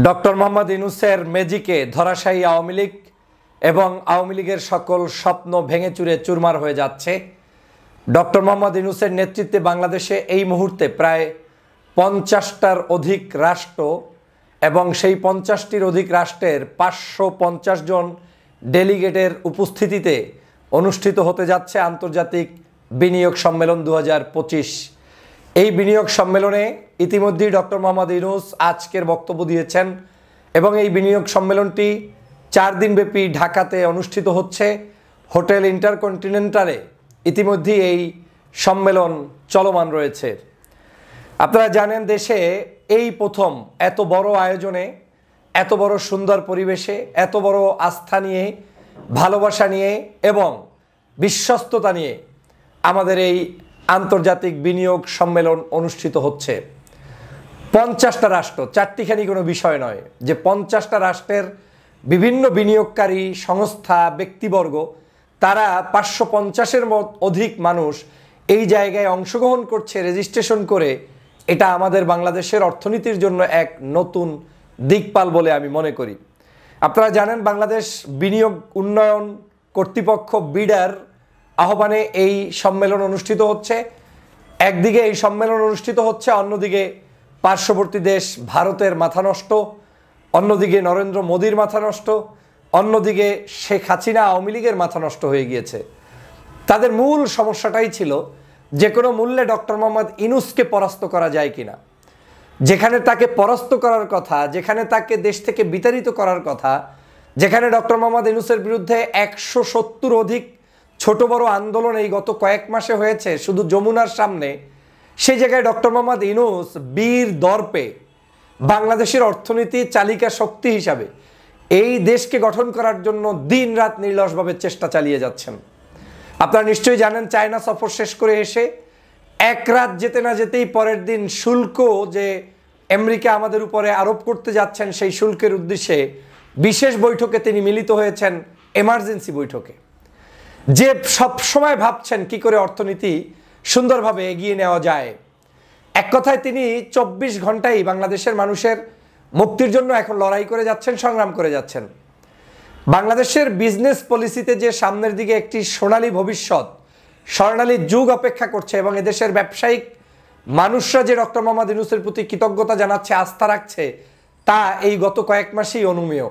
Doctor Mohammad ইউনূসের ম্যাজিকে ধরাশায়ী Awami League এবং আওয়ামী লীগের সকল স্বপ্ন ভেঙে চুরে চুরমার হয়ে যাচ্ছে। ডক্টর মোহাম্মদ ইউনূসের নেতৃত্বে বাংলাদেশে এই মুহূর্তে প্রায় ৫০টার অধিক রাষ্ট্র এবং সেই ৫০টির অধিক রাষ্ট্রের ৫৫০ জন ডেলিগেটের উপস্থিতিতে অনুষ্ঠিত হতে যাচ্ছে আন্তর্জাতিক বিনিয়োগ সম্মেলন ২০২৫। এই বিনিয়োগ সম্মেলনে ইতিমধ্যেই ডক্টর মোহাম্মদ ইউনূস আজকের বক্তব্য দিয়েছেন এবং এই বিনিয়োগ সম্মেলনটি ৪ দিনব্যাপী ঢাকাতে অনুষ্ঠিত হচ্ছে। হোটেল ইন্টারকন্টিনেন্টালে ইতিমধ্যেই এই সম্মেলন চলমান রয়েছে। আপনারা জানেন, দেশে এই প্রথম এত বড় আয়োজনে, এত বড় সুন্দর পরিবেশে, এত বড় আস্থা নিয়ে, ভালোবাসা নিয়ে এবং বিশ্বস্ততা নিয়ে আমাদের এই আন্তর্জাতিক বিনিয়োগ সম্মেলন অনুষ্ঠিত হচ্ছে। ৫০টা রাষ্ট্র, চারটিখানি কোনো বিষয় নয়, যে ৫০টা রাষ্ট্রের বিভিন্ন বিনিয়োগকারী সংস্থা, ব্যক্তিবর্গ, তারা ৫৫০-এর অধিক মানুষ এই জায়গায় অংশগ্রহণ করছে রেজিস্ট্রেশন করে। এটা আমাদের বাংলাদেশের অর্থনীতির জন্য এক নতুন দিকপাল বলে আমি মনে করি। আপনারা জানেন, বাংলাদেশ বিনিয়োগ উন্নয়ন কর্তৃপক্ষ বিডার আহ্বানে এই সম্মেলন অনুষ্ঠিত হচ্ছে। একদিকে এই সম্মেলন অনুষ্ঠিত হচ্ছে, অন্যদিকে পার্শ্ববর্তী দেশ ভারতের মাথা নষ্ট, অন্যদিকে নরেন্দ্র মোদীর মাথা নষ্ট, অন্যদিকে শেখ হাসিনা আওয়ামী লীগের মাথা নষ্ট হয়ে গিয়েছে। তাদের মূল সমস্যাটাই ছিল যে কোনো মূল্যে ডক্টর মোহাম্মদ ইউনূসকে পরাস্ত করা যায় কিনা। যেখানে তাকে পরাস্ত করার কথা, যেখানে তাকে দেশ থেকে বিতাড়িত করার কথা, যেখানে ডক্টর মোহাম্মদ ইউনূসের বিরুদ্ধে ১৭০ অধিক ছোট বড় আন্দোলন এই গত কয়েক মাসে হয়েছে শুধু যমুনার সামনে, সেই জায়গায় ডক্টর মোহাম্মদ ইউনূস বীর দর্পে বাংলাদেশের অর্থনীতি চালিকা শক্তি হিসাবে এই দেশকে গঠন করার জন্য দিন রাত নির্লসভাবে চেষ্টা চালিয়ে যাচ্ছেন। আপনারা নিশ্চয়ই জানেন, চায়না সফর শেষ করে এসে এক রাত যেতে না যেতেই পরের দিন শুল্ক যে আমেরিকা আমাদের উপরে আরোপ করতে যাচ্ছেন, সেই শুল্কের উদ্দেশ্যে বিশেষ বৈঠকে তিনি মিলিত হয়েছেন, এমার্জেন্সি বৈঠকে। যে সব সময় ভাবছেন কি করে অর্থনীতি সুন্দরভাবে এগিয়ে নেওয়া যায়। এক কথায় তিনি ২৪ ঘন্টাই বাংলাদেশের মানুষের মুক্তির জন্য এখন লড়াই করে যাচ্ছেন, সংগ্রাম করে যাচ্ছেন। বাংলাদেশের বিজনেস পলিসিতে যে সামনের দিকে একটি সোনালী ভবিষ্যৎ, স্বর্ণালী যুগ অপেক্ষা করছে এবং এদেশের ব্যবসায়িক মানুষরা যে ডক্টর মোহাম্মদ ইউনূসের প্রতি কৃতজ্ঞতা জানাচ্ছে, আস্থা রাখছে, তা এই গত কয়েক মাসেই অনুমেয়।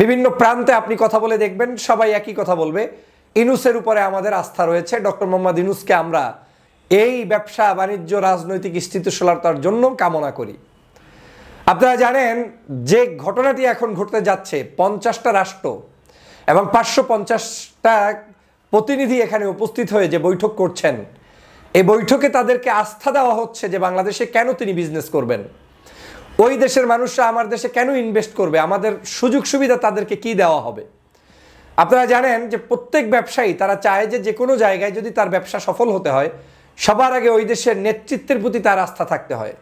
বিভিন্ন প্রান্তে আপনি কথা বলে দেখবেন, সবাই একই কথা বলবে, ইউনূসের উপরে আমাদের আস্থা রয়েছে। ডক্টর মোহাম্মদ ইউনূসকে আমরা এই ব্যবসা বাণিজ্য রাজনৈতিক স্থিতিশীলতার জন্য কামনা করি। আপনারা জানেন যে ঘটনাটি এখন ঘটতে যাচ্ছে, ৫০টা রাষ্ট্র এবং ৫৫০টা প্রতিনিধি এখানে উপস্থিত হয়ে যে বৈঠক করছেন, এই বৈঠকে তাদেরকে আস্থা দেওয়া হচ্ছে যে বাংলাদেশে কেন তিনি বিজনেস করবেন, ওই দেশের মানুষরা আমার দেশে কেন ইনভেস্ট করবে, আমাদের সুযোগ সুবিধা তাদেরকে কি দেওয়া হবে। আপনারা জানেন যে প্রত্যেক ব্যবসায়ী তারা চায় যে যে কোনো জায়গায় যদি তার ব্যবসা সফল হতে হয়, সবার আগে ওই দেশের নেতৃত্বের প্রতি তার আস্থা থাকতে হয়,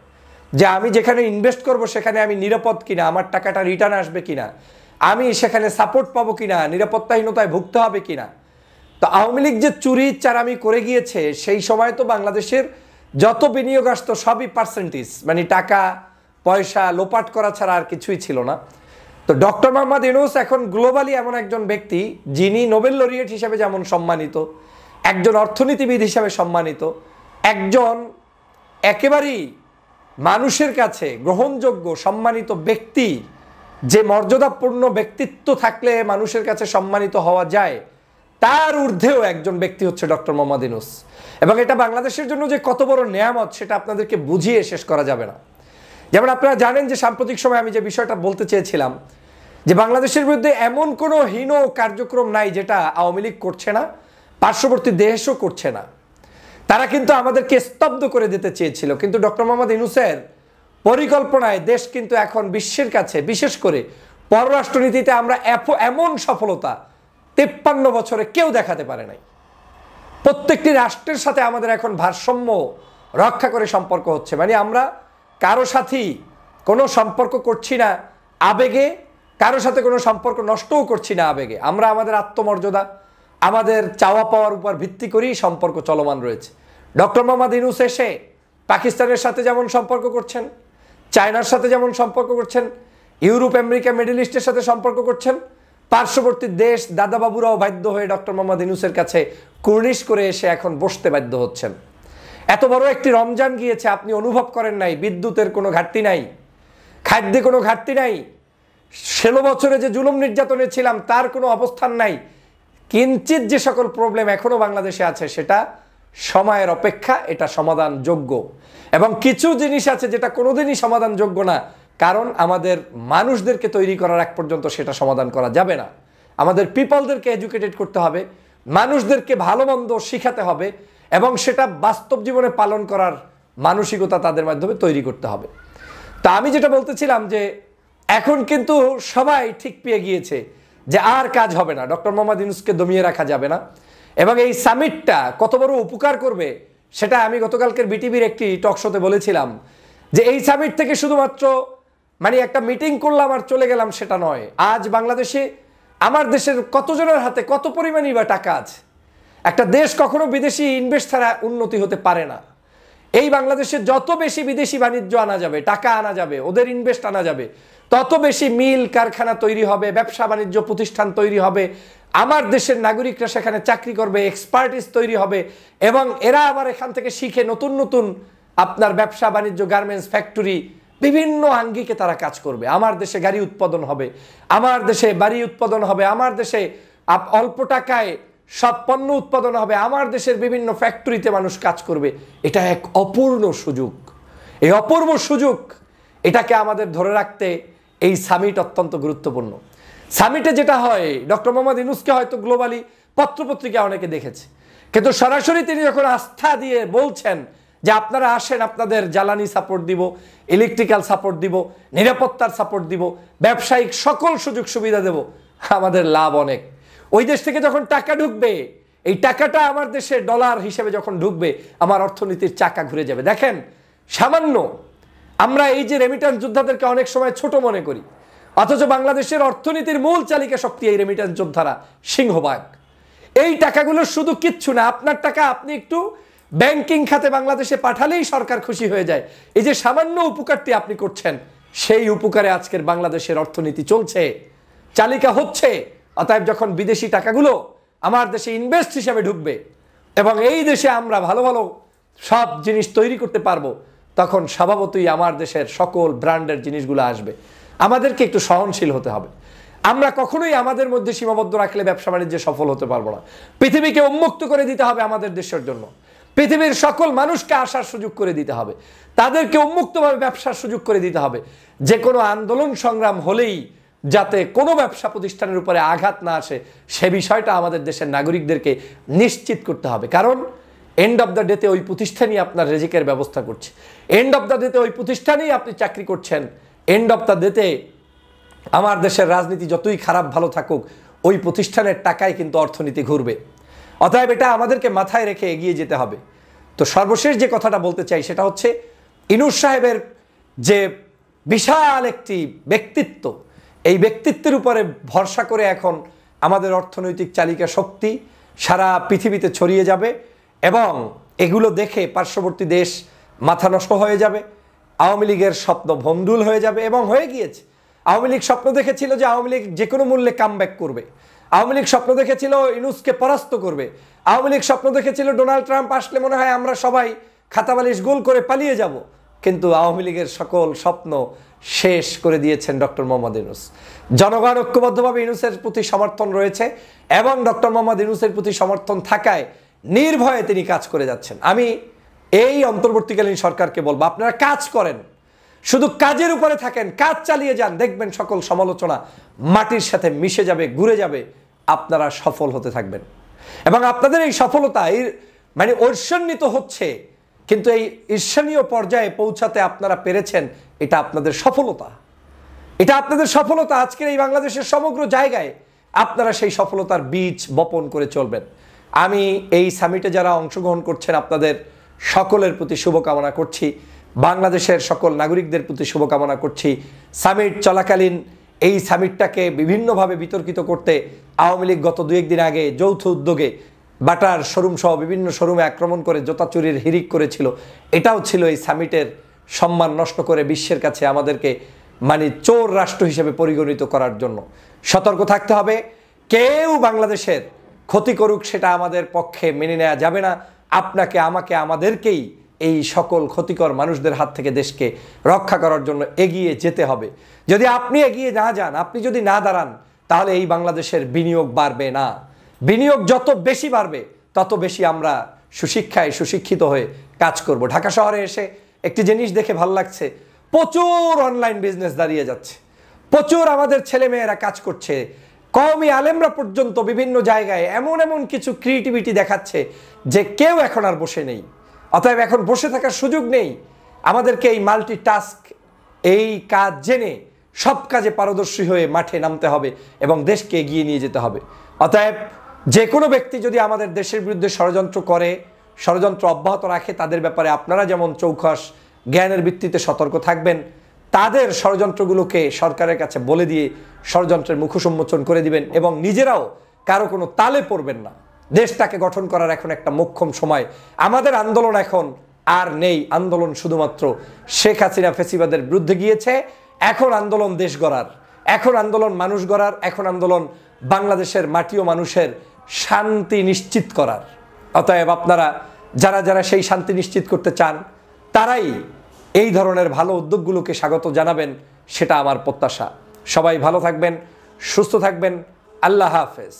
যে আমি যেখানে ইনভেস্ট করব সেখানে আমি নিরাপদ কিনা, আমার টাকাটা রিটার্ন আসবে কিনা, আমি সেখানে সাপোর্ট পাবো কিনা, নিরাপত্তাহীনতায় ভুগতে হবে কিনা। তো আওয়ামী লীগ যে চুরি চারামি করে গিয়েছে, সেই সময় তো বাংলাদেশের যত বিনিয়োগ আসতো সবই পার্সেন্টেজ, মানে টাকা পয়সা লোপাট করা ছাড়া আর কিছুই ছিল না। তো ডক্টর মোহাম্মদ ইউনূস এখন গ্লোবালি এমন একজন ব্যক্তি যিনি নোবেল লরিয়েট হিসেবে যেমন সম্মানিত, একজন অর্থনীতিবিদ হিসাবে সম্মানিত, একজন একেবারেই মানুষের কাছে গ্রহণযোগ্য সম্মানিত ব্যক্তি, যে মর্যাদাপূর্ণ ব্যক্তিত্ব থাকলে মানুষের কাছে সম্মানিত হওয়া যায়, তার ঊর্ধ্বেও একজন ব্যক্তি হচ্ছে ডক্টর মোহাম্মদ ইউনূস। এবং এটা বাংলাদেশের জন্য যে কত বড় নেয়ামত সেটা আপনাদেরকে বুঝিয়ে শেষ করা যাবে না। যেমন আপনারা জানেন যে সাম্প্রতিক সময় আমি যে বিষয়টা বলতে চেয়েছিলাম, যে বাংলাদেশের বিরুদ্ধে এমন কোনো হীন কার্যক্রম নাই যেটা আওয়ামী লীগ করছে না, পার্শ্ববর্তী দেশও করছে না। তারা কিন্তু আমাদেরকে স্তব্ধ করে দিতে চেয়েছিল, কিন্তু ডক্টর মোহাম্মদ ইউনূসের পরিকল্পনায় দেশ কিন্তু এখন বিশ্বের কাছে, বিশেষ করে পররাষ্ট্রনীতিতে আমরা এমন সফলতা ৫৩ বছরে কেউ দেখাতে পারে নাই। প্রত্যেকটি রাষ্ট্রের সাথে আমাদের এখন ভারসাম্য রক্ষা করে সম্পর্ক হচ্ছে, মানে আমরা কারো সাথেই কোনো সম্পর্ক করছি না আবেগে, কারো সাথে কোনো সম্পর্ক নষ্টও করছি না আবেগে। আমরা আমাদের আত্মমর্যাদা, আমাদের চাওয়া পাওয়ার উপর ভিত্তি করেই সম্পর্ক চলমান রয়েছে। ডক্টর মোহাম্মদ ইউনূস এসে পাকিস্তানের সাথে যেমন সম্পর্ক করছেন, চায়নার সাথে যেমন সম্পর্ক করছেন, ইউরোপ, আমেরিকা, মিডল ইস্টের সাথে সম্পর্ক করছেন। পার্শ্ববর্তী দেশ দাদাবাবুরাও বাধ্য হয়ে ডক্টর মোহাম্মদ ইউনূসের কাছে কুর্নিশ করে এসে এখন বসতে বাধ্য হচ্ছেন। এত বড় একটি রমজান গিয়েছে, আপনি অনুভব করেন নাই বিদ্যুতের কোনো ঘাটতি নাই, খাদ্যে কোনো ঘাটতি নাই, 16 বছরে যে জুলুম নির্যাতনে ছিলাম তার কোনো অবস্থান নাই। কিঞ্চিত যে সকল প্রবলেম এখনো বাংলাদেশে আছে সেটা সময়ের অপেক্ষা, এটা সমাধানযোগ্য। এবং কিছু জিনিস আছে যেটা কোনোদিনই সমাধানযোগ্য না, কারণ আমাদের মানুষদেরকে তৈরি করার এক পর্যন্ত সেটা সমাধান করা যাবে না। আমাদের পিপলদেরকে এডুকেটেড করতে হবে, মানুষদেরকে ভালো মন্দ শিখাতে হবে এবং সেটা বাস্তব জীবনে পালন করার মানসিকতা তাদের মাধ্যমে তৈরি করতে হবে। তা আমি যেটা বলতেছিলাম যে এখন কিন্তু সবাই ঠিক পেয়ে গিয়েছে যে আর কাজ হবে না, ডক্টর মোহাম্মদ ইউনূসকে দমিয়ে রাখা যাবে না। এবং এই সামিটটা কত বড় উপকার করবে সেটা আমি গতকালকের বিটিভির একটি টক শোতে বলেছিলাম যে এই সামিট থেকে শুধুমাত্র মানে একটা মিটিং করলাম আর চলে গেলাম সেটা নয়। আজ বাংলাদেশে আমার দেশের কতজনের হাতে কত পরিমাণই বা টাকা আছে। একটা দেশ কখনো বিদেশি ইনভেস্ট ছাড়া উন্নতি হতে পারে না। এই বাংলাদেশে যত বেশি বিদেশি বাণিজ্য আনা যাবে, টাকা আনা যাবে, ওদের ইনভেস্ট আনা যাবে, তত বেশি মিল কারখানা তৈরি হবে, ব্যবসা বাণিজ্য প্রতিষ্ঠান তৈরি হবে, আমার দেশের নাগরিকরা সেখানে চাকরি করবে, এক্সপার্টিস তৈরি হবে এবং এরা আবার এখান থেকে শিখে নতুন নতুন আপনার ব্যবসা বাণিজ্য, গার্মেন্টস, ফ্যাক্টরি, বিভিন্ন আঙ্গিকে তারা কাজ করবে। আমার দেশে গাড়ি উৎপাদন হবে, আমার দেশে বাড়ি উৎপাদন হবে, আমার দেশে অল্প টাকায় সব পণ্য উৎপাদন হবে, আমার দেশের বিভিন্ন ফ্যাক্টরিতে মানুষ কাজ করবে। এটা এক অপূর্ণ সুযোগ। এই অপূর্ব সুযোগ এটাকে আমাদের ধরে রাখতে এই সামিট অত্যন্ত গুরুত্বপূর্ণ। সামিটে যেটা হয়, ডক্টর মোহাম্মদ ইউনূসকে হয়তো গ্লোবালি পত্রপত্রিকা অনেকে দেখেছে, কিন্তু সরাসরি তিনি যখন আস্থা দিয়ে বলছেন যে আপনারা আসেন, আপনাদের জ্বালানি সাপোর্ট দিব, ইলেকট্রিক্যাল সাপোর্ট দিব, নিরাপত্তার সাপোর্ট দিব, ব্যবসায়িক সকল সুযোগ সুবিধা দেব, আমাদের লাভ অনেক। ওই দেশ থেকে যখন টাকা ঢুকবে, এই টাকাটা আমার দেশে ডলার হিসেবে যখন ঢুকবে, আমার অর্থনীতির চাকা ঘুরে যাবে। দেখেন, সামান্য আমরা এই যে রেমিট্যান্স যোদ্ধাদেরকে অনেক সময় ছোট মনে করি, অথচ বাংলাদেশের অর্থনীতির মূল চালিকা শক্তি এই রেমিট্যান্স যোদ্ধারা, সিংহভাগ। এই টাকাগুলো শুধু কিচ্ছু না, আপনার টাকা আপনি একটু ব্যাংকিং খাতে বাংলাদেশে পাঠালেই সরকার খুশি হয়ে যায়। এই যে সামান্য উপকারটি আপনি করছেন, সেই উপকারে আজকের বাংলাদেশের অর্থনীতি চলছে, চালিকা হচ্ছে। অতএব যখন বিদেশি টাকাগুলো আমার দেশে ইনভেস্ট হিসেবে ঢুকবে এবং এই দেশে আমরা ভালো ভালো সব জিনিস তৈরি করতে পারবো, তখন স্বভাবতই আমার দেশের সকল ব্র্যান্ডের জিনিসগুলো আসবে। আমাদেরকে একটু সহনশীল হতে হবে। আমরা কখনোই আমাদের মধ্যে সীমাবদ্ধ রাখলে ব্যবসা বাণিজ্যে সফল হতে পারবো না। পৃথিবীকে উন্মুক্ত করে দিতে হবে আমাদের দেশের জন্য, পৃথিবীর সকল মানুষকে আসার সুযোগ করে দিতে হবে, তাদেরকে উন্মুক্তভাবে ব্যবসার সুযোগ করে দিতে হবে। যে কোনো আন্দোলন সংগ্রাম হলেই যাতে কোনো ব্যবসা প্রতিষ্ঠানের উপরে আঘাত না আসে, সে বিষয়টা আমাদের দেশের নাগরিকদেরকে নিশ্চিত করতে হবে। কারণ এন্ড অফ দ্য ডেতে ওই প্রতিষ্ঠানই আপনার রেজিকের ব্যবস্থা করছে, এন্ড অফ দ্য ডেতে ওই প্রতিষ্ঠানেই আপনি চাকরি করছেন, এন্ড অফ দ্য ডেতে আমার দেশের রাজনীতি যতই খারাপ ভালো থাকুক, ওই প্রতিষ্ঠানের টাকায় কিন্তু অর্থনীতি ঘুরবে। অতএব এটা আমাদেরকে মাথায় রেখে এগিয়ে যেতে হবে। তো সর্বশেষ যে কথাটা বলতে চাই সেটা হচ্ছে, ইউনূস সাহেবের যে বিশাল একটি ব্যক্তিত্ব, এই ব্যক্তিত্বের উপরে ভরসা করে এখন আমাদের অর্থনৈতিক চালিকা শক্তি সারা পৃথিবীতে ছড়িয়ে যাবে এবং এগুলো দেখে পার্শ্ববর্তী দেশ মাথা নষ্ট হয়ে যাবে। আওয়ামী লীগের স্বপ্ন ভণ্ডুল হয়ে যাবে এবং হয়ে গিয়েছে। আওয়ামী লীগ স্বপ্ন দেখেছিল যে আওয়ামী লীগ যে কোনো মূল্যে কামব্যাক করবে, আওয়ামী লীগ স্বপ্ন দেখেছিল ইউনূসকে পরাস্ত করবে, আওয়ামী লীগ স্বপ্ন দেখেছিল ডোনাল্ড ট্রাম্প আসলে মনে হয় আমরা সবাই খাতাবালিশ গোল করে পালিয়ে যাব। কিন্তু আওয়ামী লীগের সকল স্বপ্ন শেষ করে দিয়েছেন ডক্টর মোহাম্মদ ইউনূস। জনগণ ঐক্যবদ্ধভাবে ইউনূসের প্রতি সমর্থন রয়েছে এবং ডক্টর মোহাম্মদ ইউনূসের প্রতি সমর্থন থাকায় নির্ভয়ে তিনি কাজ করে যাচ্ছেন। আমি এই অন্তর্বর্তীকালীন সরকারকে বলবো, আপনারা কাজ করেন, শুধু কাজের উপরে থাকেন, কাজ চালিয়ে যান, দেখবেন সকল সমালোচনা মাটির সাথে মিশে যাবে, ঘুরে যাবে, আপনারা সফল হতে থাকবেন। এবং আপনাদের এই সফলতা মানে ঈর্ষান্বিত হচ্ছে, কিন্তু এই ঈর্ষণীয় পর্যায়ে পৌঁছাতে আপনারা পেরেছেন, এটা আপনাদের সফলতা, এটা আপনাদের সফলতা। আজকের এই বাংলাদেশের সমগ্র জায়গায় আপনারা সেই সফলতার বীজ বপন করে চলবেন। আমি এই সামিটে যারা অংশগ্রহণ করছেন আপনাদের সকলের প্রতি শুভকামনা করছি, বাংলাদেশের সকল নাগরিকদের প্রতি শুভকামনা করছি। সামিট চলাকালীন এই সামিটটাকে বিভিন্নভাবে বিতর্কিত করতে আওয়ামী লীগ গত 2-1 দিন আগে যৌথ উদ্যোগে বাটার শোরুম সহ বিভিন্ন শোরুমে আক্রমণ করে জোতা চুরির হিড়িক করেছিল। এটাও ছিল এই সামিটের সম্মান নষ্ট করে বিশ্বের কাছে আমাদেরকে মানে চোর রাষ্ট্র হিসেবে পরিগণিত করার জন্য সতর্ক থাকতে হবে। কেউ বাংলাদেশের ক্ষতি করুক সেটা আমাদের পক্ষে মেনে নেওয়া যাবে না। আপনাকে, আমাকে, আমাদেরকেই এই সকল ক্ষতিকর মানুষদের হাত থেকে দেশকে রক্ষা করার জন্য এগিয়ে যেতে হবে। যদি আপনি এগিয়ে না যান, আপনি যদি না দাঁড়ান, তাহলে এই বাংলাদেশের বিনিয়োগ বাড়বে না। বিনিয়োগ যত বেশি বাড়বে তত বেশি আমরা সুশিক্ষায় সুশিক্ষিত হয়ে কাজ করব। ঢাকা শহরে এসে একটি জিনিস দেখে ভালো লাগছে, প্রচুর অনলাইন বিজনেস দাঁড়িয়ে যাচ্ছে, প্রচুর আমাদের ছেলেমেয়েরা কাজ করছে, কওমি আলেমরা পর্যন্ত বিভিন্ন জায়গায় এমন এমন কিছু ক্রিয়েটিভিটি দেখাচ্ছে যে কেউ এখন আর বসে নেই। অতএব এখন বসে থাকার সুযোগ নেই। আমাদেরকে এই মাল্টিটাস্ক, এই কাজ জেনে সব কাজে পারদর্শী হয়ে মাঠে নামতে হবে এবং দেশকে এগিয়ে নিয়ে যেতে হবে। অতএব যে কোনো ব্যক্তি যদি আমাদের দেশের বিরুদ্ধে ষড়যন্ত্র করে, ষড়যন্ত্র অব্যাহত রাখে, তাদের ব্যাপারে আপনারা যেমন চৌখাস জ্ঞানের ভিত্তিতে সতর্ক থাকবেন, তাদের ষড়যন্ত্রগুলোকে সরকারের কাছে বলে দিয়ে ষড়যন্ত্রের মুখোশ উন্মোচন করে দিবেন এবং নিজেরাও কারো কোনো তালে পড়বেন না। দেশটাকে গঠন করার এখন একটা মোক্ষম সময়। আমাদের আন্দোলন এখন আর নেই। আন্দোলন শুধুমাত্র শেখ হাসিনা ফেসিবাদের বিরুদ্ধে গিয়েছে। এখন আন্দোলন দেশ গড়ার, এখন আন্দোলন মানুষ গড়ার, এখন আন্দোলন বাংলাদেশের মাটি ও মানুষের শান্তি নিশ্চিত করার। অতএব আপনারা যারা যারা সেই শান্তি নিশ্চিত করতে চান, তারাই এই ধরনের ভালো উদ্যোগগুলোকে স্বাগত জানাবেন, সেটা আমার প্রত্যাশা। সবাই ভালো থাকবেন, সুস্থ থাকবেন। আল্লাহ হাফেজ।